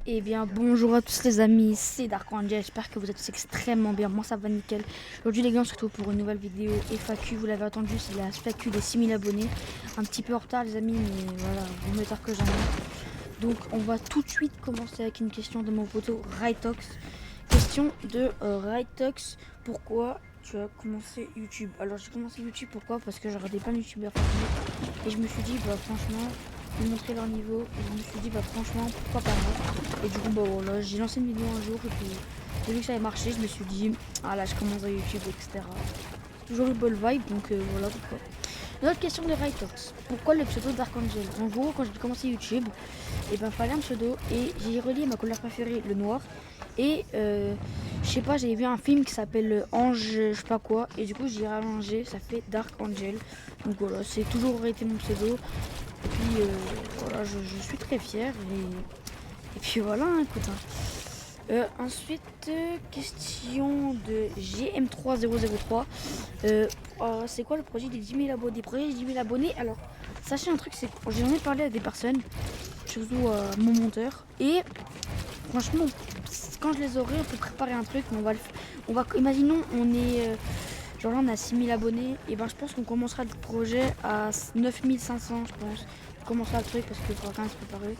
Eh bien, bonjour à tous les amis, c'est Dark Angel, j'espère que vous êtes tous extrêmement bien, moi ça va nickel. Aujourd'hui les gars, on se retrouve pour une nouvelle vidéo FAQ, vous l'avez entendu, c'est la FAQ des 6000 abonnés. Un petit peu en retard les amis, mais voilà, vaut mieux tard que jamais. Donc on va tout de suite commencer avec une question de mon poteau Rytox. Question de Rytox, pourquoi tu as commencé YouTube? Alors j'ai commencé YouTube, pourquoi? Parce que je regardais plein de youtubeurs et je me suis dit, bah franchement, ils montraient leur niveau, et je me suis dit, bah franchement, pourquoi pas moi? Et du coup, bah voilà, j'ai lancé une vidéo un jour, et puis j'ai vu que ça avait marché, je me suis dit, ah là, je commence à YouTube, etc. Toujours une bonne vibe, donc voilà pourquoi. Une autre question de Rytox, pourquoi le pseudo Dark Angel? En gros, quand j'ai commencé YouTube, et ben fallait un pseudo, et j'ai relié ma couleur préférée, le noir, et je sais pas, j'avais vu un film qui s'appelle Ange, je sais pas quoi, et du coup j'ai rallongé, ça fait Dark Angel. Donc voilà, c'est toujours été mon pseudo. Et puis voilà, je suis très fier. Et puis voilà, hein, écoute. Ensuite, question de GM3003. C'est quoi le projet des 10 000 abonnés? Projet des 10 000 abonnés. Alors, sachez un truc, c'est que j'en ai parlé à des personnes, surtout à mon monteur. Et franchement, quand je les aurai, on peut préparer un truc. Imaginons, on est. Genre là on a 6000 abonnés et ben je pense qu'on commencera le projet à 9500 je pense. On commencera le truc parce qu'il faudra quand même se préparer. Et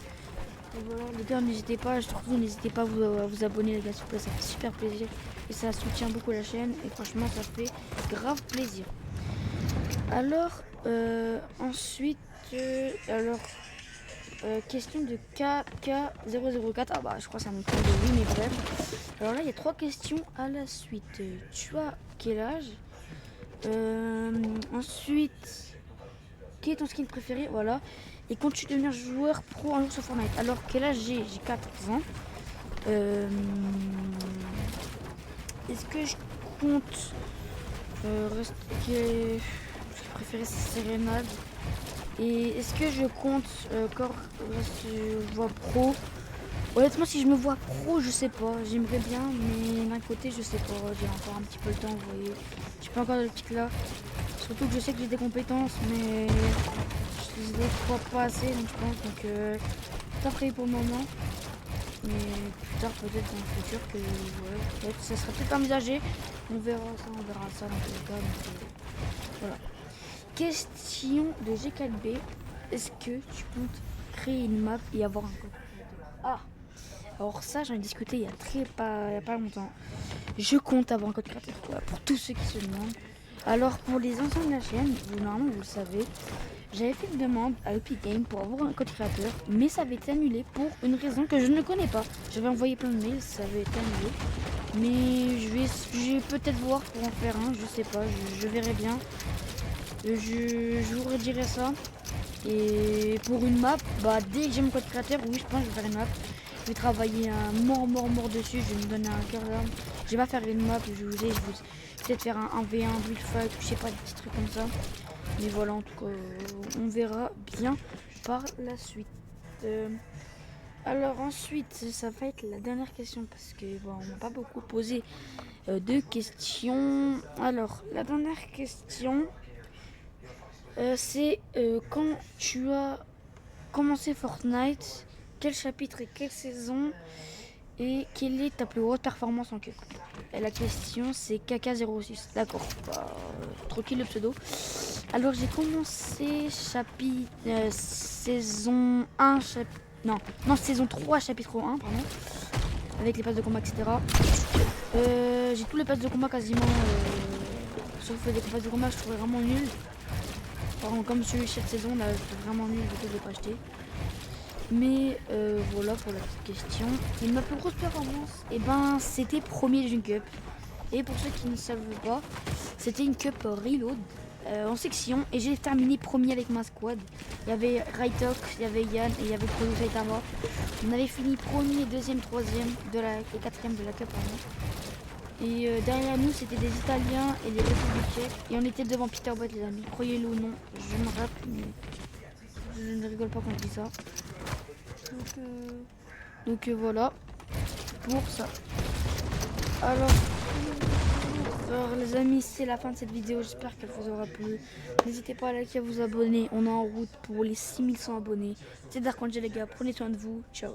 voilà les gars, n'hésitez pas, surtout n'hésitez pas à vous abonner les gars, s'il vous plaît, ça fait super plaisir. Et ça soutient beaucoup la chaîne et franchement ça fait grave plaisir. Alors ensuite question de KK004. Ah bah je crois que c'est un nom de oui mais bref. Alors là il y a 3 questions à la suite. Tu as quel âge? Ensuite, quel est ton skin préféré? Voilà. Et comptes-tu devenir joueur pro un jour sur Fortnite? Alors, quel âge j'ai? J'ai 4 ans. Est-ce que je compte rester. Ce que préféré c'est Serenade. Et est-ce que je compte encore voix pro? Honnêtement, si je me vois pro, je sais pas. J'aimerais bien, mais d'un côté, je sais pas. J'ai encore un petit peu le temps, vous voyez. J'ai pas encore de petite là. Surtout que je sais que j'ai des compétences, mais je les crois pas assez, donc je pense. Donc, pas prêt pour le moment. Mais plus tard, peut-être dans le futur, que ouais, peut-être ça sera peut-être envisagé. On verra ça dans tous les cas. Donc, voilà. Question de G4B. Est-ce que tu comptes créer une map et avoir un code? Ah, alors ça, j'en ai discuté il y a pas longtemps. Je compte avoir un code créateur, voilà, pour tous ceux qui se demandent. Alors pour les anciens de la chaîne, normalement vous le savez, j'avais fait une demande à Epic Games pour avoir un code créateur, mais ça avait été annulé pour une raison que je ne connais pas. J'avais envoyé plein de mails, ça avait été annulé. Mais je vais peut-être voir pour en faire un, je sais pas, je verrai bien. Je vous redirai ça. Et pour une map, bah dès que j'ai mon code créateur, oui je pense que je vais faire une map. Je vais travailler un mort dessus, je vais me donner un cœur d'arme. Je vais pas faire une map, je vais peut-être faire un 1v1, build fight, je sais pas, des petits trucs comme ça. Mais voilà, en tout cas, on verra bien par la suite. Alors ensuite, ça va être la dernière question parce que bon, on m'a pas beaucoup posé de questions. Alors, la dernière question, c'est quand tu as commencé Fortnite, quel chapitre et quelle saison et quelle est ta plus haute performance en queue? Et la question c'est KK06. D'accord, bah, tranquille le pseudo. Alors j'ai commencé saison 1, saison 3, chapitre 1, pardon, avec les passes de combat, etc. J'ai tous les passes de combat quasiment, sauf des passes de combat que je trouvais vraiment nul. Par contre, comme celui de cette saison, là, c'est vraiment nul, du coup je l'ai pas acheté. Mais voilà pour la petite question. Et ma plus grosse performance, et ben c'était premier d'une cup. Et pour ceux qui ne savent pas, c'était une cup reload en section. Et j'ai terminé premier avec ma squad. Il y avait Rytox, il y avait Yann et il y avait Prodo Saitama. On avait fini premier, deuxième, troisième et quatrième de la cup. Et derrière nous c'était des Italiens et des Républicains. Et on était devant Peter Bot les amis. Croyez-le ou non, je me rappelle, mais je ne rigole pas quand je dis ça. Donc voilà pour ça. Alors les amis, c'est la fin de cette vidéo, j'espère qu'elle vous aura plu. N'hésitez pas à liker, à vous abonner, on est en route pour les 6100 abonnés. C'est Dark Angel les gars, prenez soin de vous, ciao.